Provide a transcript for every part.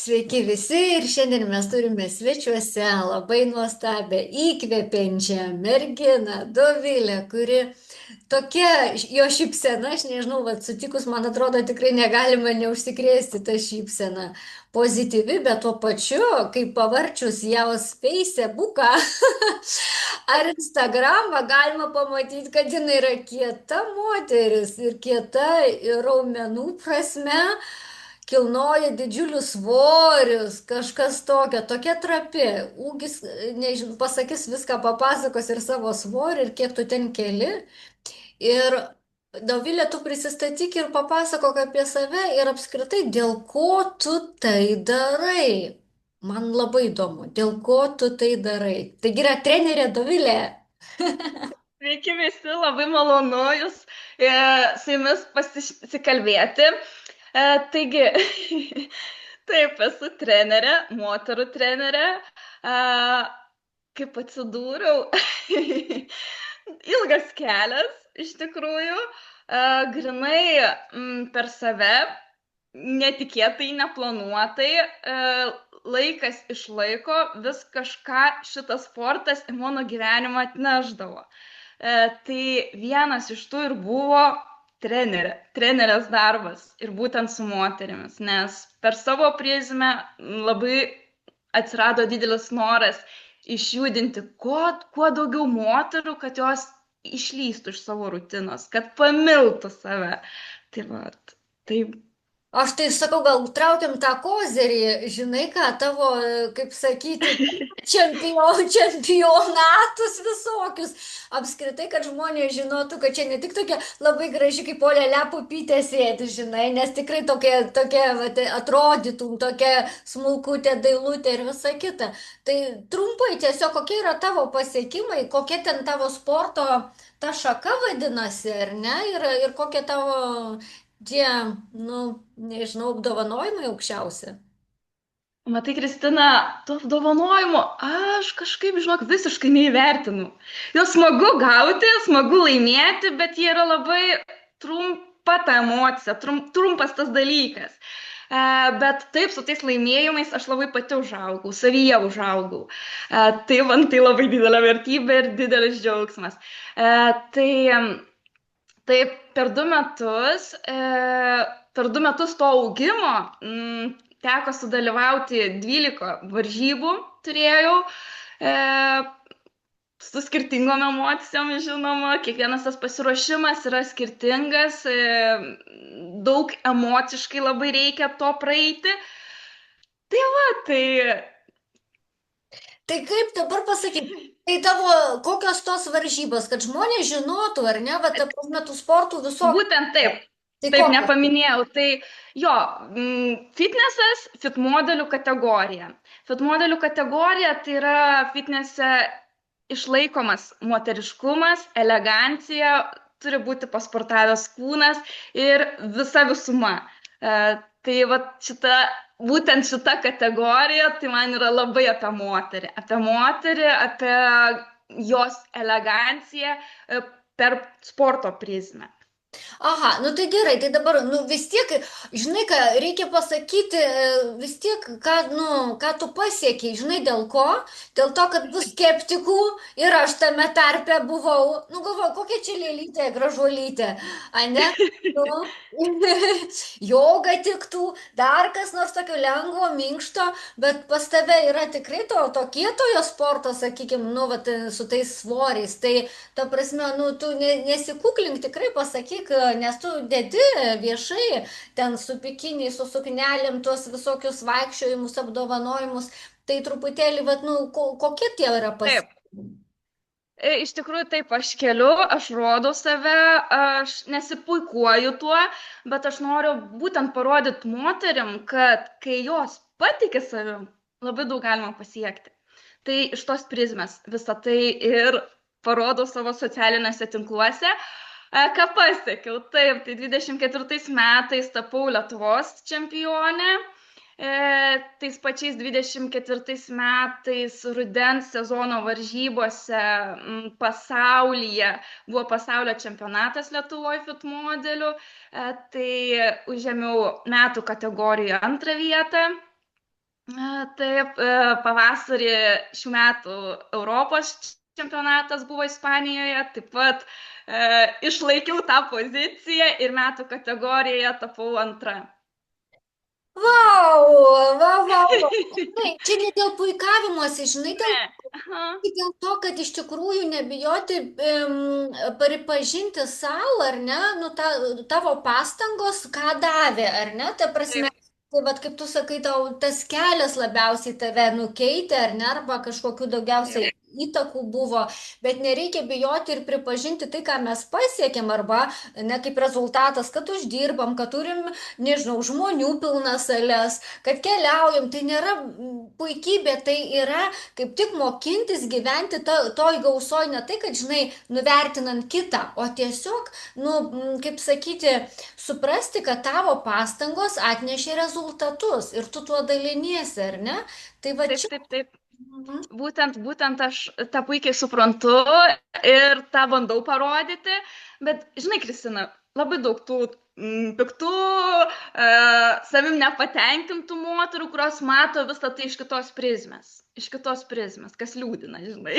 Sveiki visi ir šiandien mes turime svečiuose labai nuostabią, įkvepiančią merginą, Dovilę, kuri tokia jo šypsena, aš nežinau, vat, sutikus, man atrodo, tikrai negalima neužsikrėsti tą šypseną. Pozityvi, bet tuo pačiu, kaip pavarčius jos Facebooką ar Instagramą, galima pamatyti, kad jinai yra kieta moteris ir kieta ir raumenų prasme kilnoja didžiulius svorius, kažkas tokio, tokia trapi. Ūgis, nežinau, pasakys viską, papasakos ir savo svorį, ir kiek tu ten keli. Ir Dovilė, tu prisistatyk ir papasakok apie save ir apskritai, dėl ko tu tai darai. Man labai įdomu, dėl ko tu tai darai. Taigi yra trenerė Dovilė. Sveiki visi, labai malonu jūs su jumis pasikalbėti. Taigi, taip, esu trenerė, moterų trenerė. E, Kaip atsidūriau, ilgas kelias, iš tikrųjų, grinai per save, netikėtai, neplanuotai, laikas iš laiko vis kažką šitas sportas į mano gyvenimą atneždavo. Tai vienas iš tų ir buvo trenerės darbas ir būtent su moterimis, nes per savo prizmę labai atsirado didelis noras išjudinti kuo daugiau moterų, kad jos išlįstų iš savo rutinos, kad pamiltų save. Tai va, tai Aš tai sakau, gal traukiam tą kozerį, žinai ką, tavo, kaip sakyti, čempionatus visokius. Apskritai, kad žmonės žinotų, kad čia ne tik tokia labai graži kaip Olelė pupytė sėdi, žinai, nes tikrai tokia vat, atrodytum, tokia smulkutė, dailutė ir visa kita. Tai trumpai tiesiog, kokie yra tavo pasiekimai, kokia ten tavo sporto ta šaka vadinasi, ar ne, ir kokia tavo tie, nu, nežinau, apdovanojimai aukščiausi. matai, Kristina, tų apdovanojimų aš kažkaip, žinok, visiškai neįvertinu. Jau smagu gauti, smagu laimėti, bet jie yra labai trumpa ta emocija, trumpas tas dalykas. Bet taip, su tais laimėjimais aš labai pati užaugau, savyje užaugau. Tai man tai labai didelė vertybė ir didelis džiaugsmas. Tai per du metus to augimo teko sudalyvauti 12 varžybų, turėjau, e, su skirtingom emocijom, žinoma, kiekvienas tas pasiruošimas yra skirtingas, daug emociškai labai reikia to praeiti. Tai va, tai Tai kaip dabar pasakyti, tai tavo kokios tos varžybos, kad žmonės žinotų, ar ne, va, ta prasme, tų sportų visokių. būtent taip. Tai Taip, kokios? nepaminėjau. Tai jo, fitnesas, fit modelių kategorija. Fit modelių kategorija tai yra fitnese išlaikomas moteriškumas, elegancija, turi būti pasportavęs kūnas ir visa visuma. Tai va būtent šita kategorija, tai man yra labai apie moterį, apie jos eleganciją per sporto prizmę. Aha, nu tai gerai, tai dabar, nu vis tiek, žinai, ką reikia pasakyti, vis tiek, ką tu pasiekiai, žinai, dėl ko? Dėl to, kad bus skeptikų ir aš tame tarpe buvau, nu galvoju, kokia čia lėlytė, gražuolytė, ane? Nu, joga tiktų, dar kas nors tokio lengvo, minkšto, bet pas tave yra tikrai to kietojo sporto, sakykime, nu, vat, su tais svoriais, tai ta prasme, nu, tu nesikuklink, tikrai pasakyk, nes tu dedi viešai ten su pikiniais, su suknelėm, tuos visokius vaikščiojimus, apdovanojimus, tai truputėlį, vat, nu, kokie tie yra Taip. pasiekimai? Iš tikrųjų, taip, aš keliu, aš rodau save, aš nesipuikuoju tuo, bet aš noriu būtent parodyti moterim, kad kai jos patikė savim, labai daug galima pasiekti. Tai iš tos prizmės visą tai ir parodau savo socialiniuose tinkluose. Ką pasiekiau? Taip, tai 24 metais tapau Lietuvos čempionė. Tais pačiais 24 metais rudens sezono varžybose pasaulyje buvo pasaulio čempionatas Lietuvoje fit modelių. Tai užėmiau metų kategorijoje antrą vietą. Taip, pavasarį šių metų Europos čempionatas buvo Ispanijoje, taip pat išlaikiau tą poziciją ir metų kategorijoje tapau antra. Vau, vau, vau, vau. Žinai, čia ne dėl puikavimuose, žinai, Ne. Aha. dėl to, kad iš tikrųjų nebijoti pripažinti savo, ar ne, nu, tavo pastangos, ką davė, ar ne, ta prasme, Taip, tai vad kaip tu sakai, tau tas kelias labiausiai tave nukeitė, ar ne, arba kažkokių taip, daugiausiai įtakų buvo, bet nereikia bijoti ir pripažinti tai, ką mes pasiekėm, arba ne kaip rezultatas, kad uždirbam, kad turim, nežinau, žmonių pilnas sales, kad keliaujam, tai nėra puikybė, tai yra kaip tik mokintis gyventi toj gausoj, ne tai, kad, žinai, nuvertinant kitą, o tiesiog, nu, kaip sakyti, suprasti, kad tavo pastangos atnešė rezultatus ir tu tuo daliniesi, ar ne? Tai va taip, čia. taip, taip. Mhm. Būtent aš tą puikiai suprantu ir tą bandau parodyti, bet žinai, Kristina, labai daug tų piktų, savim nepatenkintų moterų, kurios mato visą tai iš kitos prizmės. Iš kitos prizmės, kas liūdina, žinai.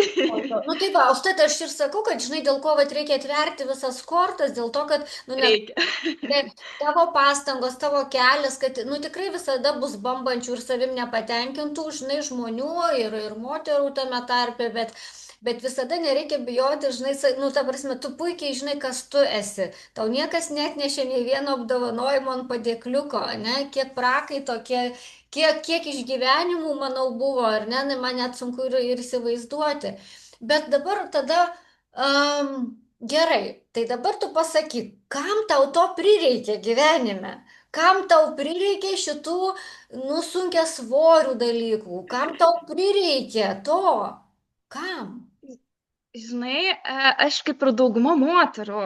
Nu tai va, užtat aš ir sakau, kad žinai, dėl ko vat reikia atverti visas kortas, dėl to, kad, nu, nes Reikia. tavo pastangos, tavo kelias, kad, nu, tikrai visada bus bambančių ir savim nepatenkintų, žinai, žmonių ir moterų tame tarpe, bet visada nereikia bijoti, žinai, nu, ta prasme, tu puikiai žinai, kas tu esi. Tau niekas net nešė nei vieno apdovanojimo ant padėkliuko, ne, kiek prakaito, kiek išgyvenimų, manau, buvo, ar ne, na, man net sunku ir įsivaizduoti. Bet dabar tada, gerai, tai dabar tu pasakyk, kam tau to prireikė gyvenime? Kam tau prireikė šitų nusunkia svorių dalykų? Kam tau prireikė to? Kam? Žinai, aš kaip ir dauguma moterų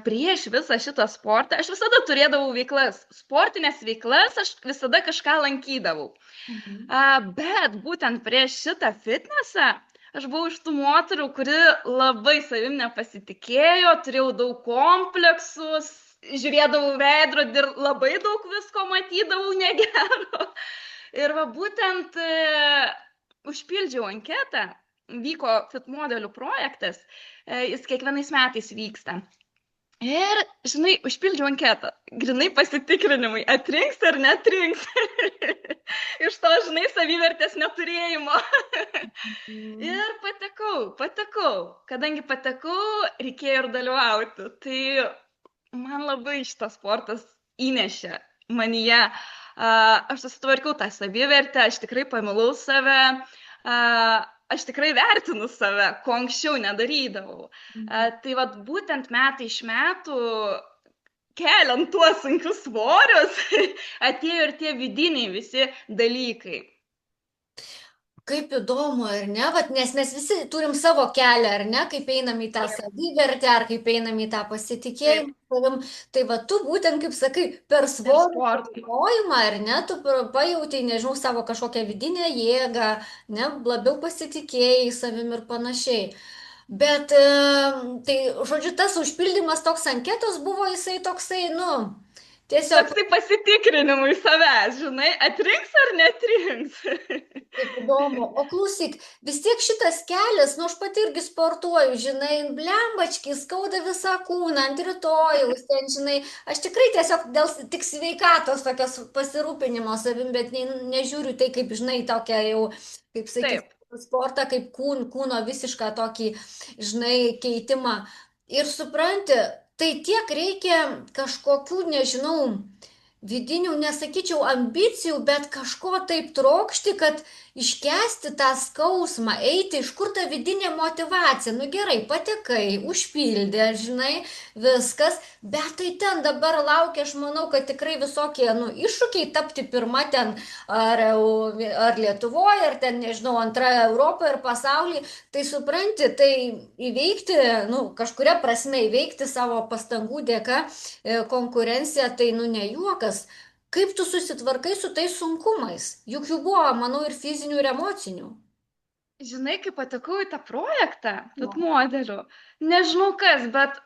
prieš visą šitą sportą, aš visada turėdavau veiklas, sportinės veiklas, aš visada kažką lankydavau. Mhm. Bet būtent prieš šitą fitnesą aš buvau iš tų moterų, kuri labai savim nepasitikėjo, turėjau daug kompleksus, žiūrėdavau veidrodį ir labai daug visko matydavau negero. Ir va būtent užpildžiau anketą, vyko fit modelių projektas, jis kiekvienais metais vyksta. Ir, žinai, užpildžiau anketą, grinai pasitikrinimai, atrinks ar netrinks. Iš to, žinai, savivertės neturėjimo. Ir patekau. Kadangi patekau, reikėjo ir dalyvauti. Tai man labai šitas sportas įnešė manyje. Aš susitvarkiau tą savivertę, aš tikrai pamilau save, aš tikrai vertinu save, ko anksčiau nedarydavau. Tai vat būtent metai iš metų, keliant tuos sunkius svorius, atėjo ir tie vidiniai visi dalykai. Kaip įdomu, ar ne? Vat, nes mes visi turim savo kelią, ar ne? Kaip einam į tą savivertę, ar kaip einam į tą Taip, pasitikėjimą savim. Tai va, tu būtent, kaip sakai, per per svorį sportą. pažinojimą, ar ne? Tu pajautai, nežinau, savo kažkokią vidinę jėgą, ne? Labiau pasitikėjai savim ir panašiai. Bet, tai, žodžiu, tas užpildymas toks anketos buvo, jisai toksai, nu, tiesiog. Toks tai pasitikrinimui savęs, žinai, atrinks ar netrinks. Kaip įdomu. O klausyk, vis tiek šitas kelias, nu aš pati irgi sportuoju, žinai, blembački, skauda visą kūną, ant rytojaus, ten, žinai, aš tikrai tiesiog dėl tik sveikatos tokios pasirūpinimo savim, bet nežiūriu tai kaip, žinai, tokia jau, kaip sakyti, Taip. sportą, kaip kūno visišką tokį, žinai, keitimą. Ir supranti, tai tiek reikia kažkokių, nežinau, vidinių, nesakyčiau, ambicijų, bet kažko taip trokšti, kad iškesti tą skausmą, eiti, iš kur ta vidinė motivacija. Nu gerai, patekai, užpildė, žinai, viskas, bet tai ten dabar laukia, aš manau, kad tikrai visokie, nu, iššūkiai tapti pirma ten, ar Lietuvoje, ar ten, nežinau, antra Europoje ir pasaulyje. Tai supranti, tai įveikti, nu, kažkuria prasme įveikti savo pastangų dėka konkurenciją, tai, nu, ne juokas. Kaip tu susitvarkai su tais sunkumais? Juk jų buvo, manau, ir fizinių, ir emocinių. Žinai, kai patekau į tą projektą, Jo. fit modelių, nežinau kas, bet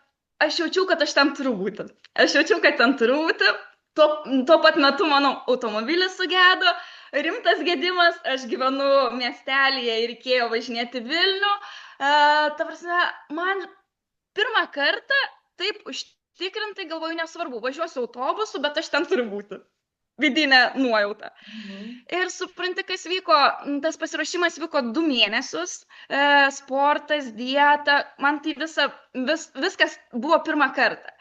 aš jaučiau, kad aš ten turiu būti. Aš jaučiau, kad ten turiu būti. Tuo pat metu mano automobilis sugedo, rimtas gedimas, aš gyvenu miestelėje ir reikėjo važinėti Vilnių. Ta prasme, man pirmą kartą taip užtikrintai galvoju, nesvarbu, važiuosiu autobusu, bet aš ten turiu būti. Vidinė nuojauta. Mhm. Ir supranti, kas vyko, tas pasiruošimas vyko 2 mėnesius, sportas, dieta, man tai viskas buvo pirmą kartą.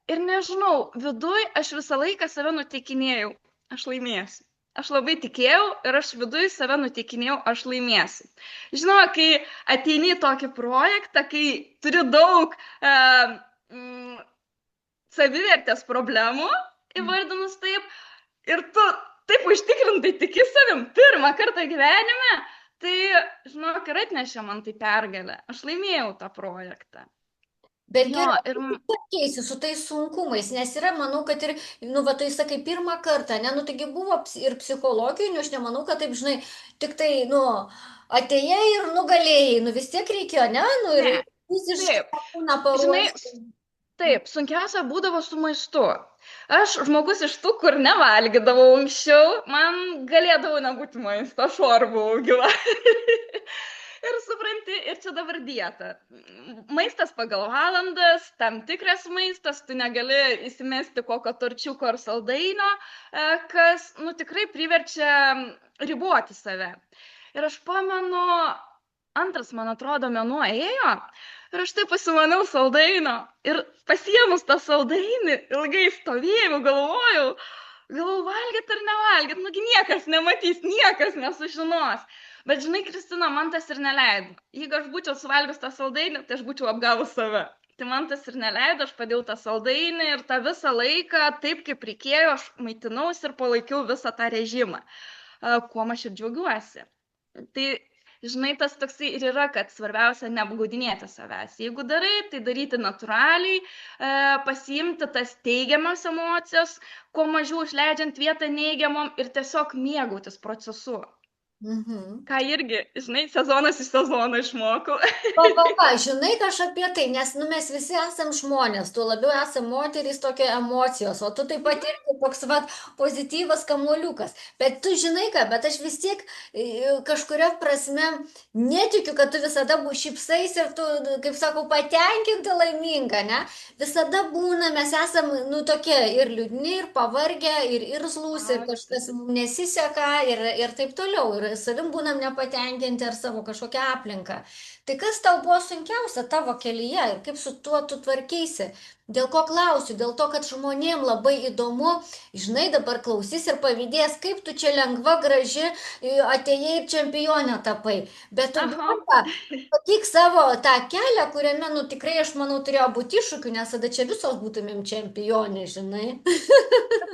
Ir nežinau, viduj aš visą laiką save nuteikinėjau, aš laimėsiu. Aš labai tikėjau ir aš viduj save nuteikinėjau, aš laimėsiu. Žinoma, kai ateini į tokį projektą, kai turi daug savivertės problemų, įvardinus taip, ir tu taip užtikrintai tiki savim pirmą kartą gyvenime, tai, žinok, ir atnešė man tai pergalę. Aš laimėjau tą projektą. Bet Jo, gerai, ir kaip keisi su tais sunkumais, nes yra, manau, kad ir, nu, va, tai sakai, pirmą kartą, ne, nu, taigi buvo ir psichologinių, aš nemanau, kad taip, žinai, tik tai, nu, atėjai ir nugalėjai, nu, vis tiek reikėjo, ne, nu, ir ne, fiziškai taip, kūną žinai, paruošti. taip, sunkiausia būdavo su maistu. Aš žmogus iš tų, kur nevalgydavau anksčiau, man galėdavo nebūti maisto, aš orbau gyva. Ir supranti, ir čia dabar dieta. Maistas pagal valandas, tam tikras maistas, tu negali įsimesti kokio torčiuko ar saldainio, kas, nu, tikrai priverčia riboti save. Ir aš pamenu, antras, man atrodo, mėnuo ėjo, ir aš taip pasimaniau saldainio. Ir pasiemus tą saldainį, ilgai stovėjau, galvojau, valgyt ar nevalgyt, nugi niekas nematys, niekas nesužinos. Bet žinai, Kristina, man tas ir neleido. Jeigu aš būčiau suvalgius tą saldainį, tai aš būčiau apgavus save. Tai man tas ir neleido, aš padėjau tą saldainį ir tą visą laiką, taip kaip reikėjo, aš maitinausi ir palaikiau visą tą režimą, kuo aš ir džiaugiuosi. Tai, žinai, tas toksai ir yra, kad svarbiausia neapgaudinėti savęs. Jeigu darai, tai daryti natūraliai, pasiimti tas teigiamas emocijas, kuo mažiau išleidžiant vietą neigiamom ir tiesiog mėgautis procesu. Mhm. Ką irgi, žinai, sezonas iš sezono išmokau. Žinai, aš apie tai, nes, nu, mes visi esam žmonės, tuo labiau esam moterys tokia emocijos, o tu taip pat irgi toks, va, pozityvas kamuoliukas. Bet tu žinai ką, bet aš vis tiek kažkuria prasme netikiu, kad tu visada šypsais ir tu, kaip sakau, patenkinta, laiminga, ne? Visada būna, mes esam, nu, tokie ir liūdni, ir pavargę, ir irzlūs, ir kažkas mums nesiseka, ir taip toliau. Ir savim būnam nepatenkinti ar savo kažkokią aplinką. Tai kas tau buvo sunkiausia tavo kelyje ir kaip su tuo tu tvarkeisi? Dėl ko klausiu? Dėl to, kad žmonėm labai įdomu, žinai, dabar klausys ir pavydės, kaip tu čia lengva, graži, atėjai ir čempionė tapai. Bet tu duoda, patik savo tą kelią, kuriame, nu, tikrai, aš manau, turėjo būti iššūkių, nes tada čia visos būtumėm čempionė, žinai.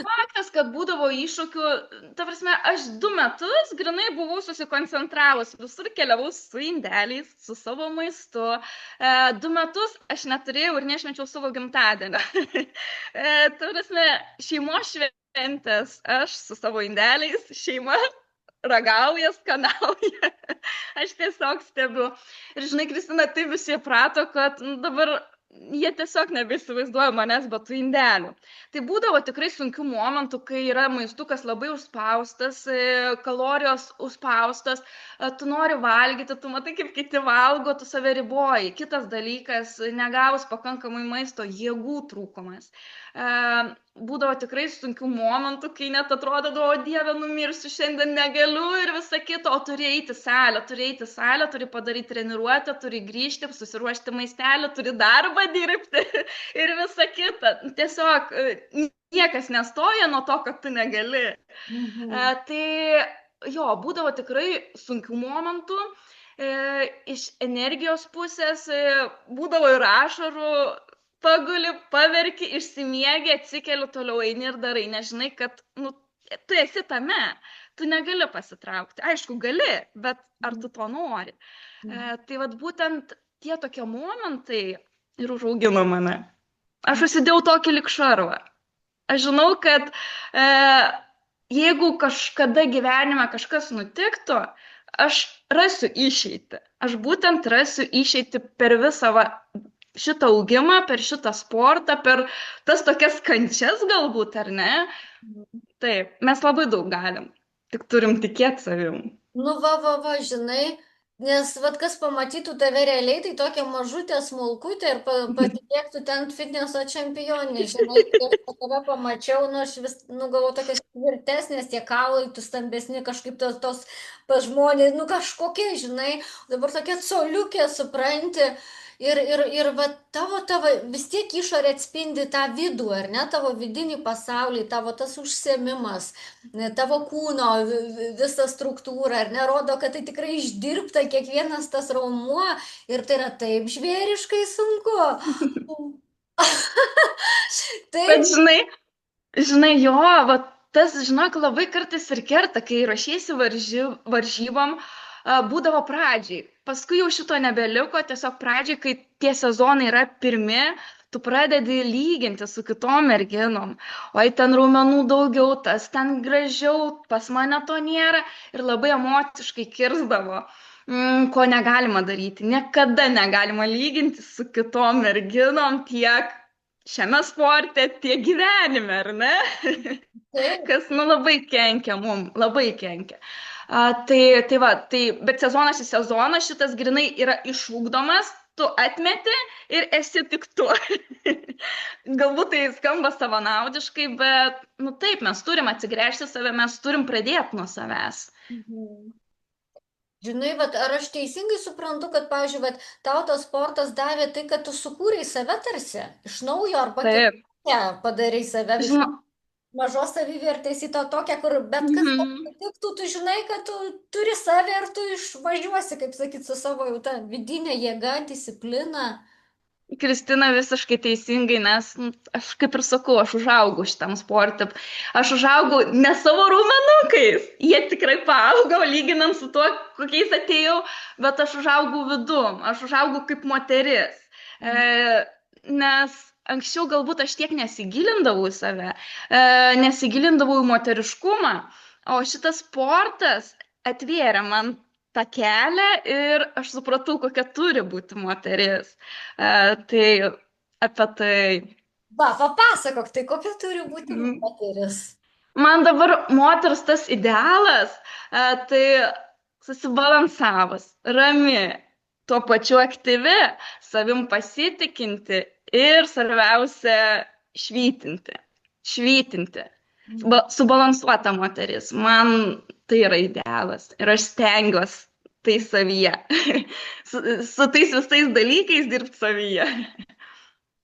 Faktas, kad būdavo iššūkių, ta prasme, aš 2 metus grinai buvau susikoncentravus, visur keliavau su indeliais, su savo maistu. 2 metus aš neturėjau ir nešvenčiau savo gimtadienio. Ta prasme, šeimos šventės, aš su savo indeliais, šeima ragauja, skanauja. Aš tiesiog stebiu. Ir žinai, Kristina, tai visi prato, kad dabar jie tiesiog nebeįsivaizduoja manęs be tų indelių. Tai būdavo tikrai sunkių momentų, kai yra maistukas labai užspaustas, kalorijos užspaustas, tu nori valgyti, tu matai, kaip kiti valgo, tu save riboji. Kitas dalykas, negavus pakankamai maisto, jėgų trūkumas. Būdavo tikrai sunkių momentų, kai net atrodydavo, o Dieve, numirsiu, šiandien negaliu ir visa kita, o turi eiti salę, turi padaryti treniruotę, turi grįžti, susiruošti maistelį, turi darbą dirbti ir visa kita. Tiesiog niekas nestoja nuo to, kad tu negali. Tai jo, būdavo tikrai sunkių momentų. Iš energijos pusės būdavo ir ašarų, paguli, paverki, išsimiegi, atsikeli, toliau eini ir darai, nežinai, kad nu, tu esi tame, tu negali pasitraukti. Aišku, gali, bet ar tu to nori? Tai vat būtent tie tokie momentai ir užaugino mane. Aš užsidėjau tokį lyg šarvą. Aš žinau, kad jeigu kažkada gyvenime kažkas nutiktų, aš rasiu išeitį. Aš būtent rasiu išeitį per visą šitą augimą, per šitą sportą, per tas tokias kančias galbūt, ar ne? taip, mes labai daug galim, tik turim tikėti savim. Nu, va, žinai, nes, vad, kas pamatytų tave realiai, tai tokia mažutė smulkutė ir patikėtų ten fitneso čempionė, žinai, kai aš tave pamačiau, nu, aš vis, nu, galvoju, tokias tvirtesnės, tie kaulai, tu stambesni, kažkaip tos pas žmonės, nu, kažkokie, žinai, dabar tokia coliukė, supranti. Ir va, tavo vis tiek išorė atspindi tą vidų, ar ne, tavo vidinį pasaulį, tavo tas užsiemimas, tavo kūno visa struktūra, ar nerodo, kad tai tikrai išdirbta kiekvienas tas raumuo ir tai yra taip žvėriškai sunku. Bet Taip. žinai, jo, va, tas, žinok, labai kartais ir kerta, kai rašysi varžybom, būdavo pradžiai. Paskui jau šito nebeliko, tiesiog pradžiai, kai tie sezonai yra pirmi, tu pradedi lyginti su kitom merginom. Oi, ten raumenų daugiau, tas ten gražiau, pas mane to nėra ir labai emociškai kirzdavo. Ko negalima daryti. Niekada negalima lyginti su kitom merginom tiek šiame sporte, tiek gyvenime, ar ne? Taip. Kas, nu, labai kenkia mum, labai kenkia. Bet sezonas į sezoną šitas grinai yra išugdomas, tu atmeti ir esi tik tu. Galbūt tai skamba savanaudiškai, bet, nu taip, mes turim atsigręžti save, mes turim pradėti nuo savęs. Mhm. Žinai, vat, ar aš teisingai suprantu, kad, pavyzdžiui, vat, tau tas sportas davė tai, kad tu sukūrei save tarsi iš naujo arba Taip. kitaip padarai save vis Žinau. mažos savivertės į to tokią, kur bet kas Mhm. atsitiktų, tu žinai, kad tu turi save ir tu išvažiuosi, kaip sakyt, su savo jau tą vidinę jėgą, discipliną. Kristina visiškai teisingai, nes aš kaip ir sakau, aš užaugau šitam sportui. Aš užaugau ne savo raumenukais, jie tikrai paaugo, lyginant su tuo, kokiais atėjau, bet aš užaugau vidum, aš užaugau kaip moteris. Nes anksčiau galbūt aš tiek nesigilindavau į save, nesigilindavau į moteriškumą, o šitas sportas atvėrė man tą kelią ir aš supratau, kokia turi būti moteris. Tai apie tai. Va, papasakok, tai kokia turi būti moteris. Man dabar moters tas idealas, tai susibalansavus, rami, tuo pačiu aktyvi, savim pasitikinti ir svarbiausia švytinti. Švytinti. Subalansuota moteris. Man tai yra idealas. Ir aš stengiuosi tai savyje. su tais visais dalykais dirbti savyje.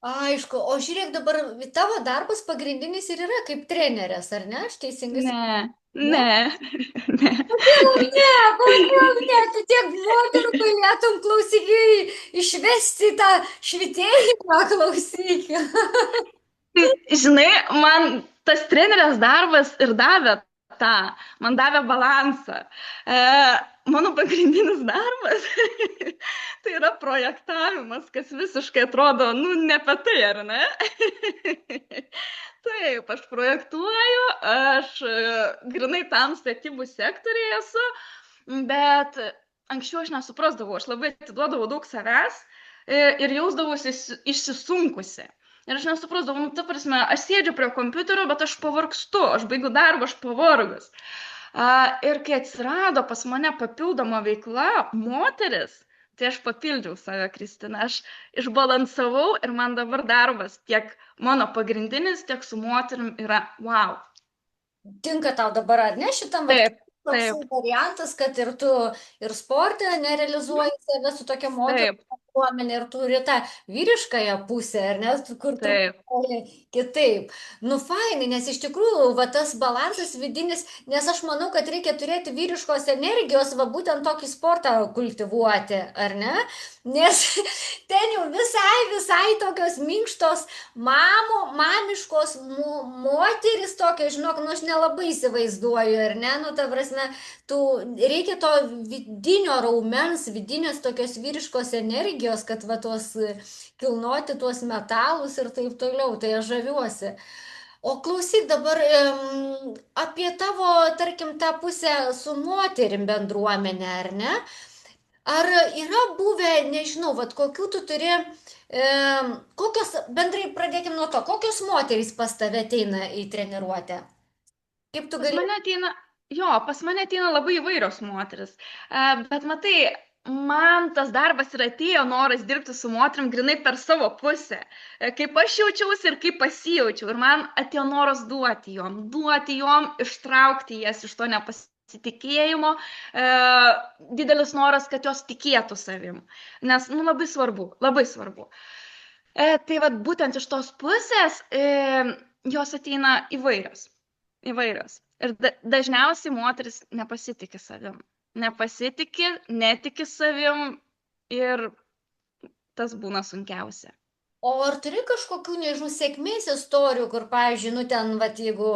Aišku, o žiūrėk dabar, tavo darbas pagrindinis ir yra kaip trenerės, ar ne? Aš teisingai Ne, Ne? ne. Kodėl ne? Tu tiek moterų galėtum klausykiai išvesti tą švitėjimą, klausyk. Tai, žinai, man tas trenerės darbas ir davė tą, man davė balansą. Mano pagrindinis darbas tai yra projektavimas, kas visiškai atrodo, nu, ne apie tai, ar ne? Taip, aš projektuoju, aš grinai tam statybų sektoriai esu, bet anksčiau aš nesuprasdavau, aš labai atiduodavau daug savęs ir jausdavausi išsisunkusi. Ir aš nesuprasdavau, nu, ta prasme, aš sėdžiu prie kompiuterio, bet aš pavargstu, aš baigiu darbą, aš pavargus. Ir kai atsirado pas mane papildoma veikla, moteris, tai aš papildžiau save, Kristina, aš išbalansavau ir man dabar darbas tiek mano pagrindinis, tiek su moterim yra wow. Tinka tau dabar, ar ne, šitam toks variantas, kad ir tu ir sporte nerealizuoji save su tokia moterų bendruomenė ir turi tą vyriškąją pusę, ar ne, kur tu kitaip. Nu, fainai, nes iš tikrųjų, va, tas balansas vidinis, nes aš manau, kad reikia turėti vyriškos energijos, va, būtent tokį sportą kultivuoti, ar ne? Nes ten jau visai tokios minkštos mamiškos moteris tokios, žinok, nu aš nelabai įsivaizduoju, ar ne, nu ta prasme, reikia to vidinio raumens, vidinės tokios vyriškos energijos, kad va tuos kilnoti tuos metalus ir taip toliau, tai aš žaviuosi. O klausyk dabar apie tavo, tarkim, tą pusę su moterim bendruomenė, ar ne? Ar yra buvę, nežinau, vat kokių tu turi, kokios, bendrai pradėkime nuo to, kokios moterys pas tave ateina į treniruotę? Kaip tu Pas gali? mane ateina, jo, pas mane ateina labai įvairios moteris. Bet matai, man tas darbas ir atėjo noras dirbti su moterim grinai per savo pusę. Kaip aš jaučiausi ir kaip pasijaučiau. Ir man atėjo noras duoti jom, ištraukti jas iš to nepasitikėjimo. Didelis noras, kad jos tikėtų savim. Nes, nu, labai svarbu, labai svarbu. Tai vad būtent iš tos pusės jos ateina įvairios. Įvairios. Ir dažniausiai moteris nepasitikė savim. Nepasitikė, netiki savim ir tas būna sunkiausia. O ar turi kažkokių, nežinau, sėkmės istorijų, kur, pavyzdžiui, nu ten, va, jeigu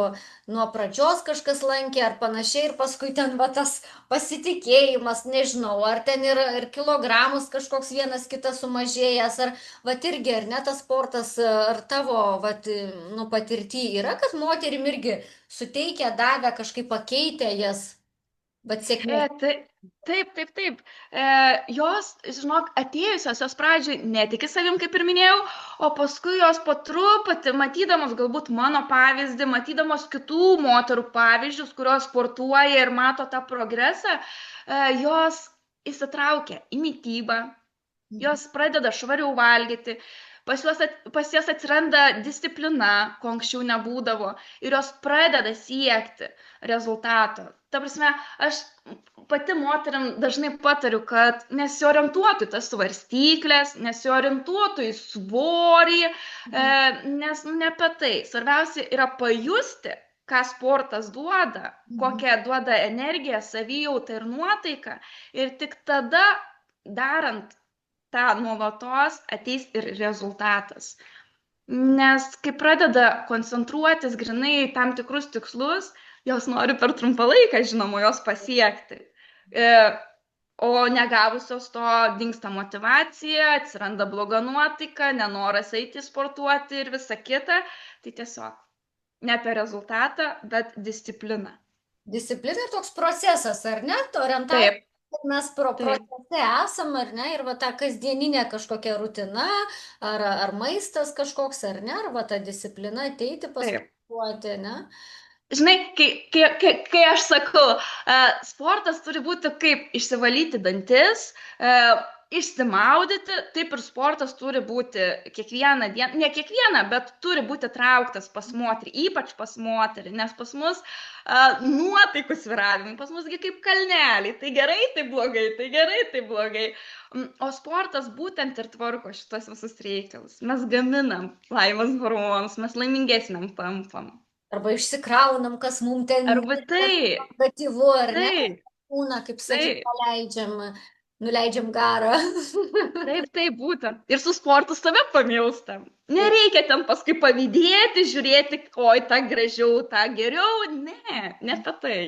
nuo pradžios kažkas lankė ar panašiai ir paskui ten, va, tas pasitikėjimas, nežinau, ar ten yra ir kilogramus kažkoks vienas kitas sumažėjęs, ar, va, irgi, ar ne tas sportas, ar tavo, va, nu, patirty yra, kad moterim irgi suteikia, davė, kažkaip pakeitė jas, va, sėkmė. Taip. Jos, žinok, atėjusios, jos pradžioj netiki savim, kaip ir minėjau, o paskui jos po truputį, matydamos galbūt mano pavyzdį, matydamos kitų moterų pavyzdžius, kurios sportuoja ir mato tą progresą, jos įsitraukia į mitybą, jos pradeda švariau valgyti, pas jas atsiranda disciplina, ko anksčiau nebūdavo, ir jos pradeda siekti rezultato. Ta prasme, aš pati moteriam dažnai patariu, kad nesiorientuotų į tas svarstyklės, nesiorientuotų į svorį, nes ne apie tai. Svarbiausia yra pajusti, ką sportas duoda, kokią duoda energiją, savijautą ir nuotaiką. Ir tik tada, darant tą nuolatos, ateis ir rezultatas. Nes kai pradeda koncentruotis grinai į tam tikrus tikslus, jos nori per trumpą laiką, žinoma, jos pasiekti. O negavusios to dingsta motyvacija, atsiranda bloga nuotaika, nenoras eiti sportuoti ir visa kita. Tai tiesiog ne apie rezultatą, bet discipliną. Disciplina ir toks procesas, ar ne? To orientacija. Taip. Mes procese esam, ar ne, ir va ta kasdieninė kažkokia rutina, ar maistas kažkoks, ar ne, ar va ta disciplina ateiti pasportuoti, ne? Žinai, kai aš sakau, sportas turi būti kaip išsivalyti dantis, išsimaudyti, taip ir sportas turi būti kiekvieną dieną, ne kiekvieną, bet turi būti trauktas pas moterį, ypač pas moterį, nes pas mus nuotaikų svyravimai, pas musgi kaip kalneliai, tai gerai, tai blogai, tai gerai, tai blogai. O sportas būtent ir tvarko šitos visus reikalus. Mes gaminam laimės hormonus, mes laimingesniam tampam. Arba išsikraunam, kas mums ten negatyvu, ar ne? Kūną, kaip sakai, nuleidžiam garą. Taip, būtent. Ir su sportu save pamilstam. Nereikia ten paskui pavydėti, žiūrėti, oi, tą gražiau, tą geriau. Ne apie tai.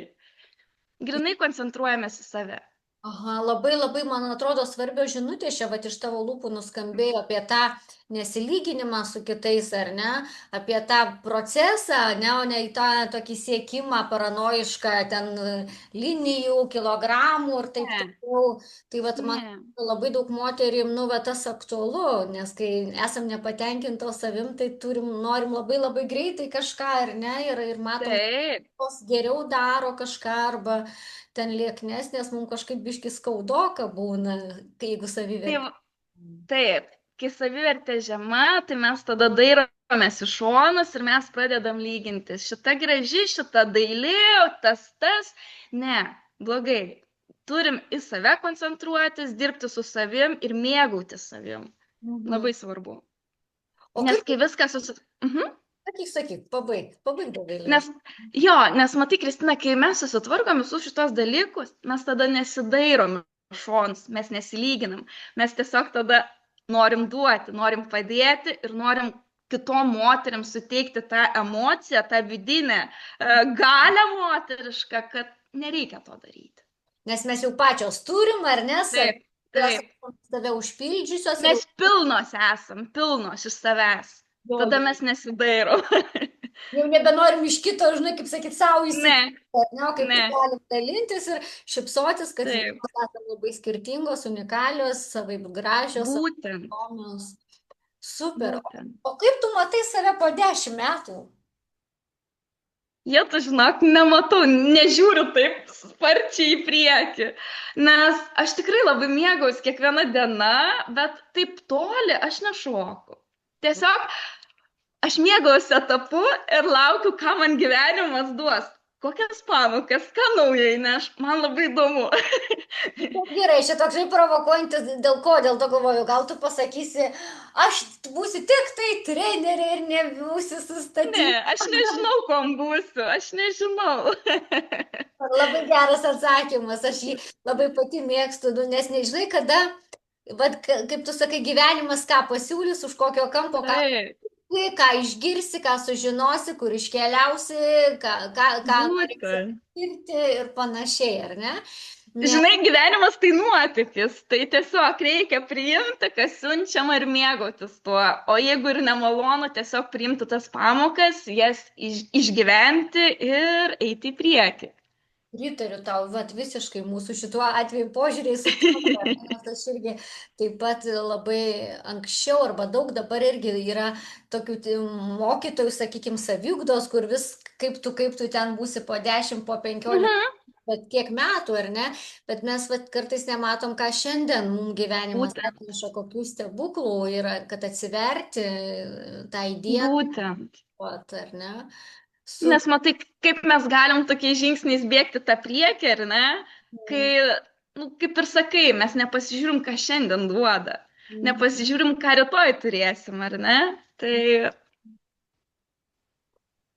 Grinai koncentruojamės į save. Aha, labai, man atrodo, svarbios žinutės čia, va, iš tavo lūpų nuskambėjo apie tą nesilyginimą su kitais, ar ne, apie tą procesą, ne, o ne į tą tokį siekimą paranoišką, ten linijų, kilogramų ir taip toliau. Tai va, man labai daug moterim, nu, va, tas aktualu, nes kai esam nepatenkintos savim, tai norim labai greitai kažką, ar ne, ir matom, tos geriau daro kažką, arba ten lieknesnės, mums kažkaip biški skaudoka būna, jeigu savivertė. Taip, kai savivertė žema, tai mes tada dairomės į šonus ir mes pradedam lygintis. Šita graži, šita daili, tas. Ne, blogai. Turim į save koncentruotis, dirbti su savim ir mėgautis savim. Labai svarbu. Nes kai viskas Sakyk, pabaig Dovilė. Nes matai, Kristina, kai mes susitvarkom visus šitos dalykus, mes tada nesidairom šonus, mes nesilyginam, mes tiesiog tada norim duoti, norim padėti ir norim kitom moteriam suteikti tą emociją, tą vidinę galią moterišką, kad nereikia to daryti. Nes mes jau pačios turim, ar ne? Taip. Tave užpildžiusios. Mes pilnos esam, pilnos iš savęs. Tada mes nesidairom. Jau nebenorim iš kito, žinai, kaip sakyt, savo įsitikti, kaip galim dalintis ir šipsotis, kad mes esame labai skirtingos, unikalios, savaip gražios. Būtent. Super. O kaip tu matai save po 10 metų? Jie, tu žinok, nematau, nežiūriu taip sparčiai į priekį, nes aš tikrai labai mėgaujuosi kiekvieną dieną, bet taip toli aš nešoku. Tiesiog aš mėgaujuosi etapu ir laukiu, ką man gyvenimas duos. Kokias pamokas, ką naujai, nes man labai įdomu. Gerai, čia toksai provokuojantis, dėl ko, dėl to galvoju, gal tu pasakysi, aš būsiu tik tai trenerė ir nebūsiu Ne, sustatyti. aš nežinau, kuom būsiu, aš nežinau. Labai geras atsakymas, aš jį labai pati mėgstu, nu, nes nežinai, kada, vat, kaip tu sakai, gyvenimas ką pasiūlys, už kokio kampo, Taip, ką išgirsi, ką sužinosi, kur iškeliausi, ką norėsi būtent. patirti ir panašiai, ar ne? Ne, Žinai, gyvenimas tai nuotykis, tai tiesiog reikia priimti, kas siunčiama ir mėgautis tuo. O jeigu ir nemalonu, tiesiog priimti tas pamokas, jas išgyventi ir eiti į priekį. pritariu tau, vat, visiškai mūsų šituo atveju požiūriai sutampa, nes aš irgi taip pat labai anksčiau arba daug dabar irgi yra tokių mokytojų, sakykime, saviugdos, kur vis kaip tu ten būsi po 10, po 15, Mhm. bet kiek metų, ar ne? Bet mes vat, kartais nematom, ką šiandien mums gyvenimas Būtent. atneša, kokių stebuklų yra, kad atsiverti tą dieną, Būtent. vat, ar ne? Su... Nes matai, kaip mes galim tokiais žingsniais bėgti tą priekį, ar ne? Kai, nu, kaip ir sakai, mes nepasižiūrim, ką šiandien duoda. Nepasižiūrim, ką rytoj turėsim, ar ne? Tai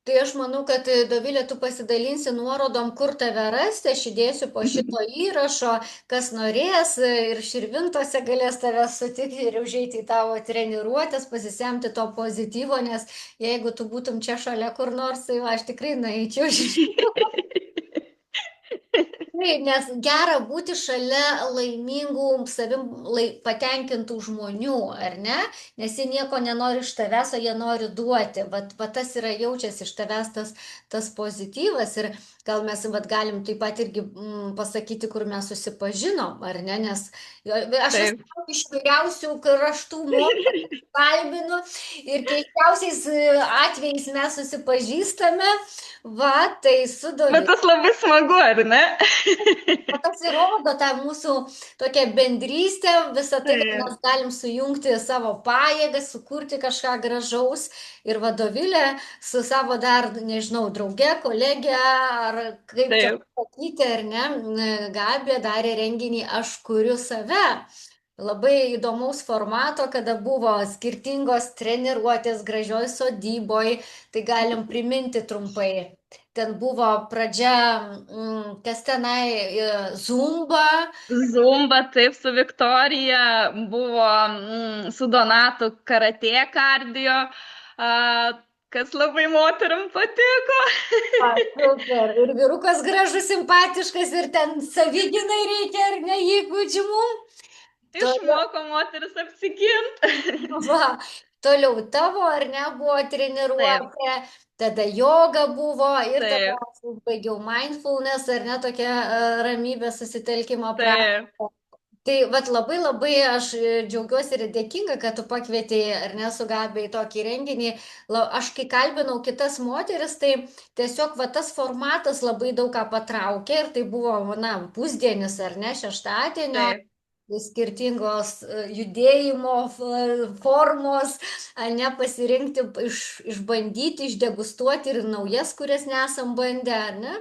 Tai aš manau, kad Dovilė, tu pasidalinsi nuorodom, kur tave rasti, aš įdėsiu po šito įrašo, kas norės ir širvintose galės tave sutikti ir užeiti į tavo treniruotės, pasisemti to pozityvo, nes jeigu tu būtum čia šalia kur nors, tai va, aš tikrai nueičiau. Taip, nes gera būti šalia laimingų, savim patenkintų žmonių, ar ne? Nes jie nieko nenori iš tavęs, o jie nori duoti. Vat tas yra jaučiasi iš tavęs tas pozityvas ir gal mes vat, galim taip pat irgi pasakyti, kur mes susipažinom, ar ne? Nes aš taip. esu iš vyriausių kraštų moterų kalbinu ir keisčiausiais atvejais mes susipažįstame. Va, tai su Bet Dovile. tas labai smagu, ar ne? O tas įrodo tą mūsų tokią bendrystę, visą tai, kad Taip, mes galim sujungti savo pajėgas, sukurti kažką gražaus ir vadovėlę su savo dar, nežinau, drauge, kolegė, ar kaip čia taip. pasakyti, ar ne, Gabė darė renginį Aš kuriu save. Labai įdomaus formato, kada buvo skirtingos treniruotės gražioj sodyboj, tai galim priminti trumpai. Ten buvo pradžia, kas tenai, zumba, Zumba, taip, su Viktorija, buvo su Donatu karatė kardio, a, kas labai moterim patiko. super. Ir vyrukas gražus, simpatiškas ir ten savigynai reikia, ar ne, įgūdžių mum. Toliau, Išmoko moteris apsiginti. va, toliau tavo, ar ne, buvo Taip, treniruotė, tada joga buvo ir tada taip, aš baigiau mindfulness, ar ne, tokia ramybė susitelkimo praktika. taip, Tai vat labai labai aš džiaugiuosi ir dėkinga, kad tu pakvietei ar ne su Gabė į tokį renginį. Aš kai kalbinau kitas moteris, tai tiesiog va tas formatas labai daug ką patraukė ir tai buvo, na, pusdienis ar ne, šeštadienio, taip, skirtingos judėjimo formos, ar ne, pasirinkti, išbandyti, išdegustuoti ir naujas, kurias nesam bandę, ar ne?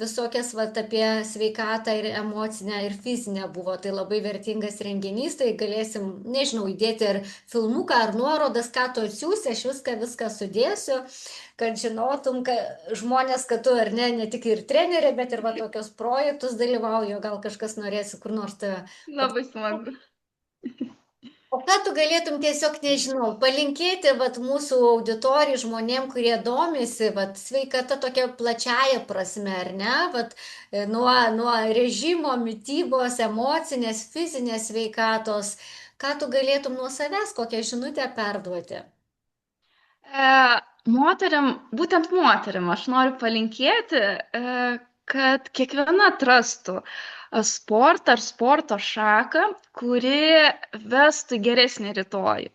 Visokias vat, apie sveikatą ir emocinę ir fizinę buvo. Tai labai vertingas renginys, tai galėsim, nežinau, įdėti ar filmuką, ar nuorodas, ką tu atsiųsi, aš viską sudėsiu, kad žinotum, kad žmonės, kad tu ar ne, ne tik ir trenerė, bet ir va tokios projektus dalyvauju, gal kažkas norėsi kur nors tave. labai smagu. O ką tu galėtum tiesiog, nežinau, palinkėti vat, mūsų auditorijai žmonėm, kurie domisi vat, sveikata tokia plačiaja prasme, ar ne? Vat, nuo režimo, mytybos, emocinės, fizinės sveikatos. Ką tu galėtum nuo savęs, kokią žinutę perduoti? E, moteriam, būtent moteriam, aš noriu palinkėti, kad kiekviena atrastų sportą ar sporto šaką, kuri vestų į geresnį rytojų.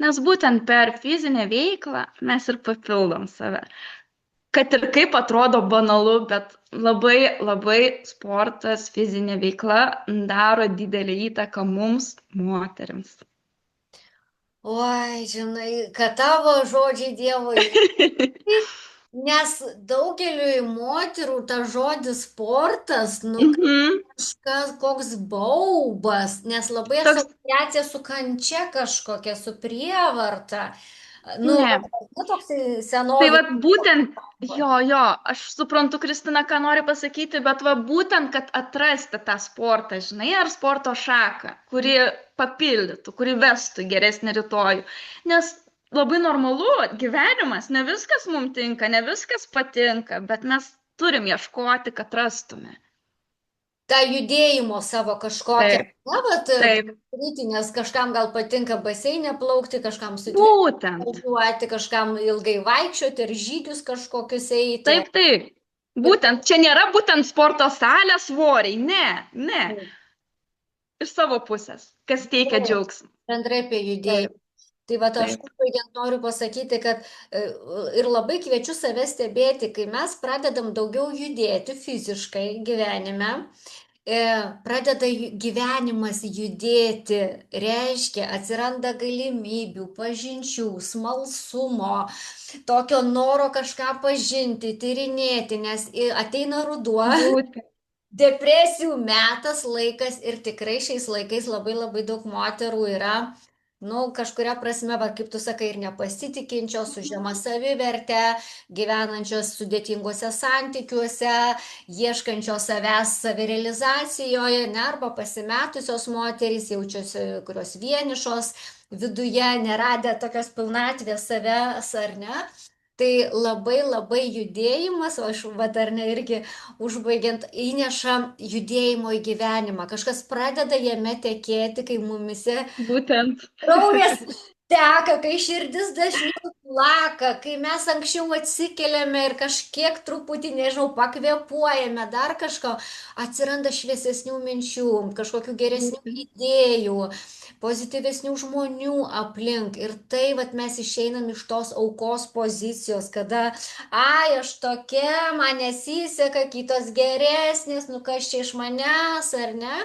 Nes būtent per fizinę veiklą mes ir papildom save. kad ir kaip atrodo banalu, bet labai, labai sportas, fizinė veikla daro didelį įtaką mums, moteriams. Oi, žinai, kad tavo žodžiai Dievo nes daugeliui moterų tas žodis sportas, nu, Mhm. kažkas koks baubas, nes labai Toks, asociacija su kančia kažkokia, su prievarta. Nu, ne. nu toks Tai senovinis. va būtent, jo, aš suprantu, Kristina, ką nori pasakyti, bet va būtent, kad atrasti tą sportą, žinai, ar sporto šaką, kuri papildytų, kuri vestų į geresnį rytojų. Nes labai normalu, gyvenimas, ne viskas mums tinka, ne viskas patinka, bet mes turim ieškoti, kad rastume. Tą judėjimo savo kažkokią, Taip, na, vat, taip, padaryti, nes kažkam gal patinka baseinė plaukti, kažkam su dviračiu būtent, važiuoti, kažkam ilgai vaikščioti ir žygius kažkokius eiti. taip, taip. Ir Būtent, čia nėra būtent sporto salė svoriai, ne, ne, iš savo pusės, kas teikia džiaugsmą. bendrai apie judėjimą. Taip, Tai va, aš taip, baigiant noriu pasakyti, kad ir labai kviečiu save stebėti, kai mes pradedam daugiau judėti fiziškai gyvenime, pradeda gyvenimas judėti, reiškia, atsiranda galimybių, pažinčių, smalsumo, tokio noro kažką pažinti, tyrinėti, nes ateina ruduo. būtent. Depresijų metas, laikas ir tikrai šiais laikais labai labai daug moterų yra, nu, kažkuria prasme, va, kaip tu sakai, ir nepasitikinčios, su žema saviverte, gyvenančios sudėtingose santykiuose, ieškančios savęs savirealizacijoje, ne, arba pasimetusios moterys, jaučiasi, kurios vienišos, viduje neradę tokios pilnatvės savęs, ar ne? Tai labai labai judėjimas, o aš va dar ne irgi užbaigiant, įneša judėjimo į gyvenimą. Kažkas pradeda jame tekėti, kai mumise Būtent. kraujas teka, kai širdis dažniau plaka, kai mes anksčiau atsikeliame ir kažkiek truputį, nežinau, pakvėpuojame, dar kažko, atsiranda šviesesnių minčių, kažkokių geresnių Būtent. idėjų, pozityvesnių žmonių aplink. Ir tai, vat, mes išeinam iš tos aukos pozicijos, kada, ai, aš tokia, man nesiseka, kitos geresnės, nu kas čia iš manęs, ar ne?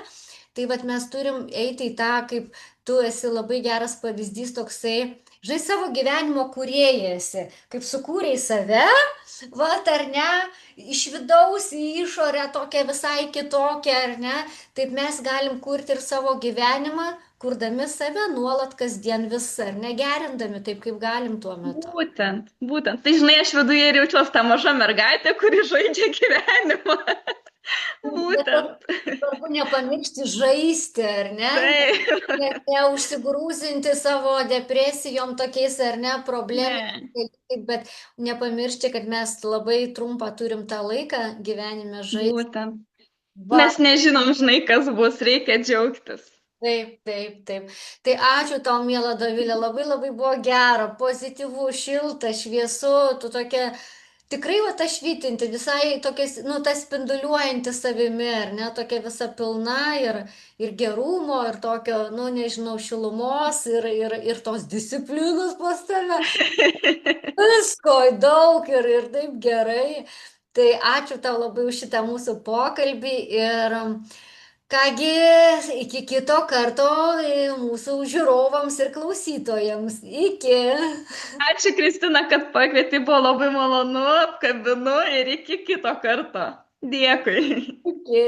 Tai vat mes turim eiti į tą, kaip tu esi labai geras pavyzdys toksai, žinai, savo gyvenimo kūrėjas esi, kaip sukūrei save, va, ar ne, iš vidaus į išorę tokia visai kitokia, ar ne, taip mes galim kurti ir savo gyvenimą, kurdami save nuolat kasdien vis, ar ne, gerindami taip, kaip galim tuo metu. Būtent, būtent. Tai žinai, aš viduje ir jaučiuosi tą mažą mergaitę, kuri žaidžia gyvenimą. Bet Būtent. svarbu nepamiršti žaisti, ar ne? Taip. Neužsigrūzinti savo depresijom tokiais, ar ne, Ne. problemais, bet nepamiršti, kad mes labai trumpą turim tą laiką gyvenime žaisti. Būtent. Va, Mes nežinom, žinai, kas bus, reikia džiaugtis. taip, taip, taip. Tai ačiū tau, miela Dovilė, labai labai buvo gera, pozityvu, šilta, šviesu, tu tokia tikrai va ta švytinti, visai tokia, nu, ta spinduliuojanti savimi, ar ne, tokia visa pilna ir gerumo, ir tokio, nu, nežinau, šilumos, ir tos disciplinos pas tave. Visko daug ir taip gerai. Tai ačiū tau labai už šitą mūsų pokalbį ir kągi, iki kito karto mūsų žiūrovams ir klausytojams. Iki. Ačiū, Kristina, kad pakvietei, buvo labai malonu, apkabinu ir iki kito karto. Dėkui. Iki.